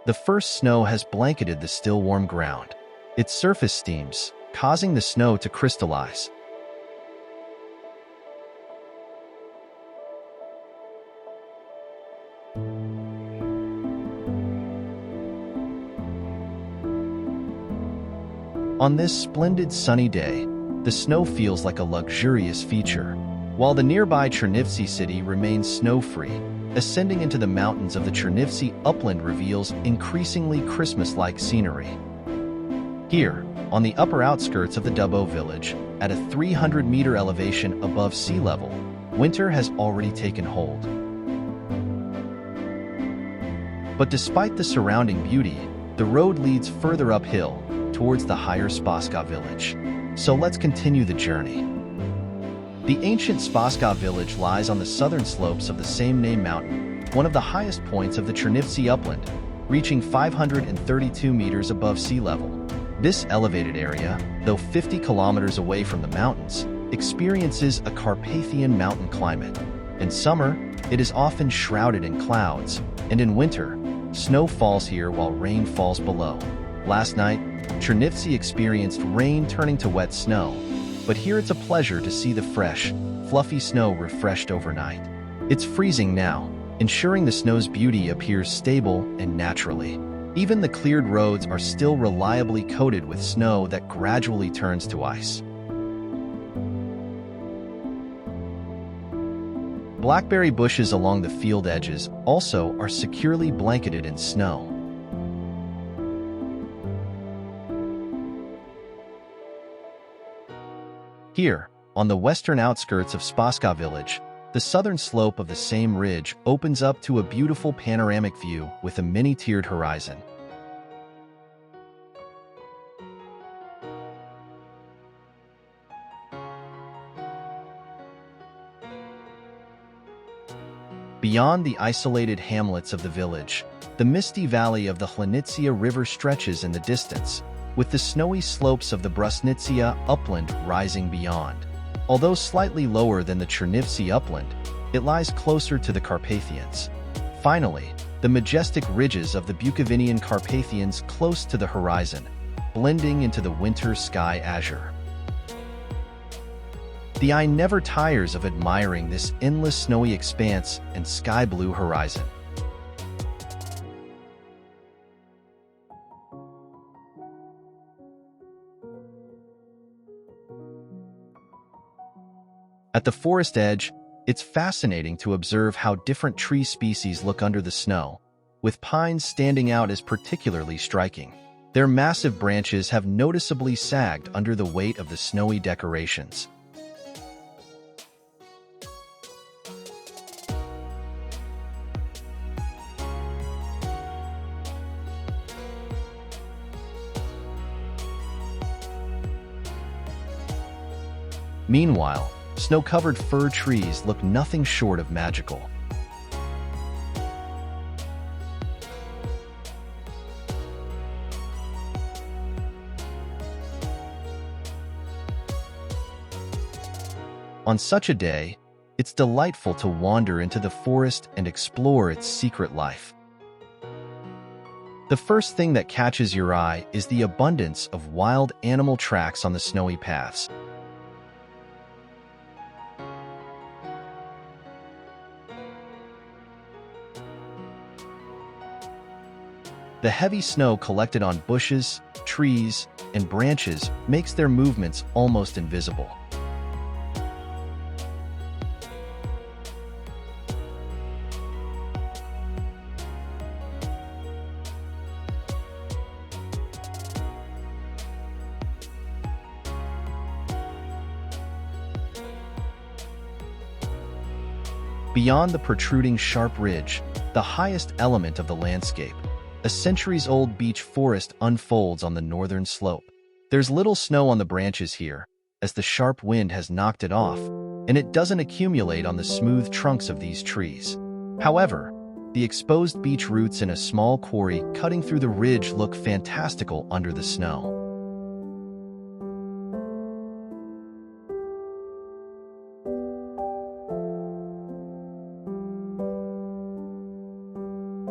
The first snow has blanketed the still warm ground. Its surface steams, causing the snow to crystallize. On this splendid sunny day, the snow feels like a luxurious feature, while the nearby Chernivtsi city remains snow-free. Ascending into the mountains of the Chernivtsi upland reveals increasingly Christmas-like scenery. Here, on the upper outskirts of the Dubo village, at a 300-meter elevation above sea level, winter has already taken hold. But despite the surrounding beauty, the road leads further uphill, towards the higher Spaska village. So let's continue the journey. The ancient Spaska village lies on the southern slopes of the same-name mountain, one of the highest points of the Chernivtsi upland, reaching 532 meters above sea level. This elevated area, though 50 kilometers away from the mountains, experiences a Carpathian mountain climate. In summer, it is often shrouded in clouds, and in winter, snow falls here while rain falls below. Last night, Chernivtsi experienced rain turning to wet snow, but here it's a pleasure to see the fresh, fluffy snow refreshed overnight. It's freezing now, ensuring the snow's beauty appears stable and naturally. Even the cleared roads are still reliably coated with snow that gradually turns to ice. Blackberry bushes along the field edges also are securely blanketed in snow. Here, on the western outskirts of Spaska village, the southern slope of the same ridge opens up to a beautiful panoramic view with a many-tiered horizon. Beyond the isolated hamlets of the village, the misty valley of the Chernivtsia River stretches in the distance, with the snowy slopes of the Brusnytsia upland rising beyond. Although slightly lower than the Chernivtsi upland, it lies closer to the Carpathians. Finally, the majestic ridges of the Bukovinian Carpathians close to the horizon, blending into the winter sky azure. The eye never tires of admiring this endless snowy expanse and sky-blue horizon. At the forest edge, it's fascinating to observe how different tree species look under the snow, with pines standing out as particularly striking. Their massive branches have noticeably sagged under the weight of the snowy decorations. Meanwhile, snow-covered fir trees look nothing short of magical. On such a day, it's delightful to wander into the forest and explore its secret life. The first thing that catches your eye is the abundance of wild animal tracks on the snowy paths. The heavy snow collected on bushes, trees, and branches makes their movements almost invisible. Beyond the protruding sharp ridge, the highest element of the landscape, a centuries-old beech forest unfolds on the northern slope. There's little snow on the branches here, as the sharp wind has knocked it off, and it doesn't accumulate on the smooth trunks of these trees. However, the exposed beech roots in a small quarry cutting through the ridge look fantastical under the snow.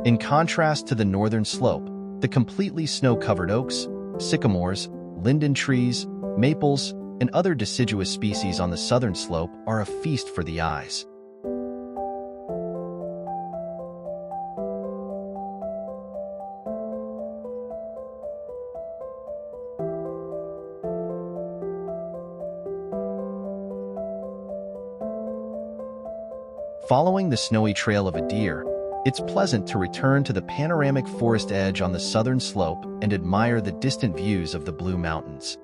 In contrast to the northern slope, the completely snow-covered oaks, sycamores, linden trees, maples, and other deciduous species on the southern slope are a feast for the eyes. Following the snowy trail of a deer, it's pleasant to return to the panoramic forest edge on the southern slope and admire the distant views of the Blue Mountains.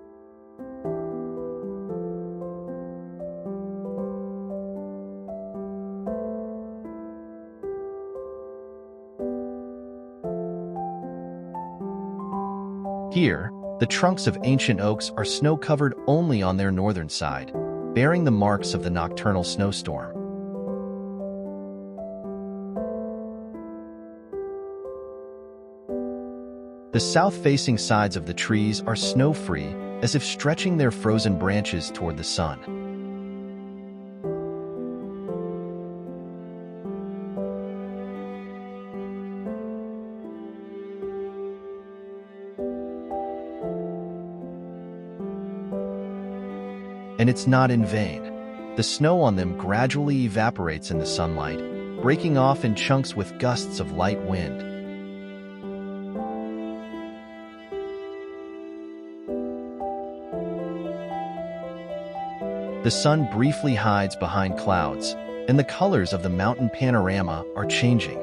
Here, the trunks of ancient oaks are snow-covered only on their northern side, bearing the marks of the nocturnal snowstorm. The south-facing sides of the trees are snow-free, as if stretching their frozen branches toward the sun. And it's not in vain. The snow on them gradually evaporates in the sunlight, breaking off in chunks with gusts of light wind. The sun briefly hides behind clouds, and the colors of the mountain panorama are changing.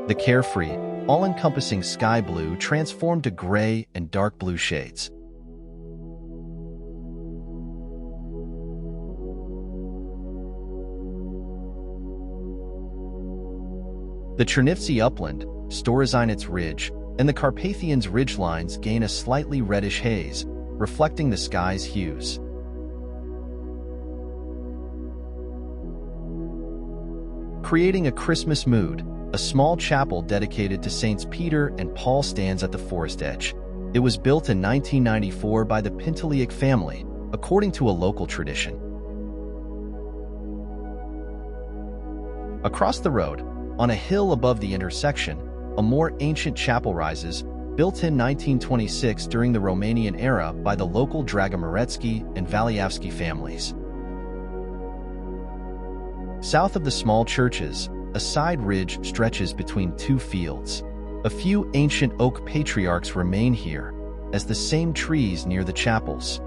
The carefree, all-encompassing sky blue transformed to gray and dark blue shades. The Chernivtsi upland, Storozhynets ridge, and the Carpathian ridgelines gain a slightly reddish haze, reflecting the sky's hues. Creating a Christmas mood, a small chapel dedicated to Saints Peter and Paul stands at the forest edge. It was built in 1994 by the Pintiliuk family, according to a local tradition. Across the road, on a hill above the intersection, a more ancient chapel rises, built in 1926 during the Romanian era by the local Dragomoretsky and Valiavsky families. South of the small churches, a side ridge stretches between two fields. A few ancient oak patriarchs remain here, as the same trees near the chapels.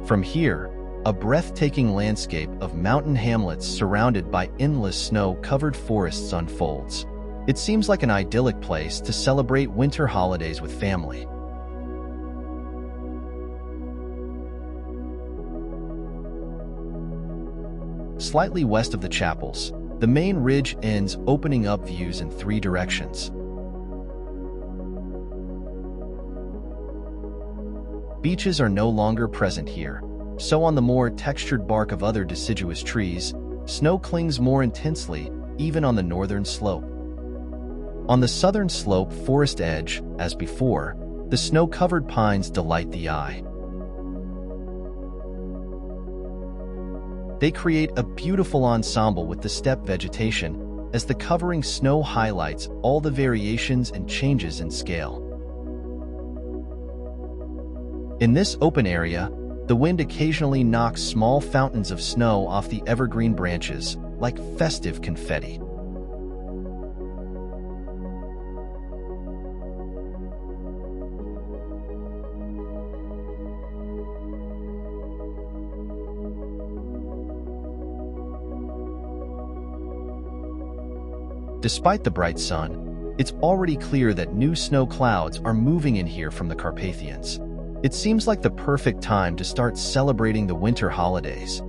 From here, a breathtaking landscape of mountain hamlets surrounded by endless snow-covered forests unfolds. It seems like an idyllic place to celebrate winter holidays with family. Slightly west of the chapels, the main ridge ends, opening up views in three directions. Beeches are no longer present here, so on the more textured bark of other deciduous trees, snow clings more intensely, even on the northern slope. On the southern slope forest edge, as before, the snow-covered pines delight the eye. They create a beautiful ensemble with the steppe vegetation, as the covering snow highlights all the variations and changes in scale. In this open area, the wind occasionally knocks small fountains of snow off the evergreen branches, like festive confetti. Despite the bright sun, it's already clear that new snow clouds are moving in here from the Carpathians. It seems like the perfect time to start celebrating the winter holidays.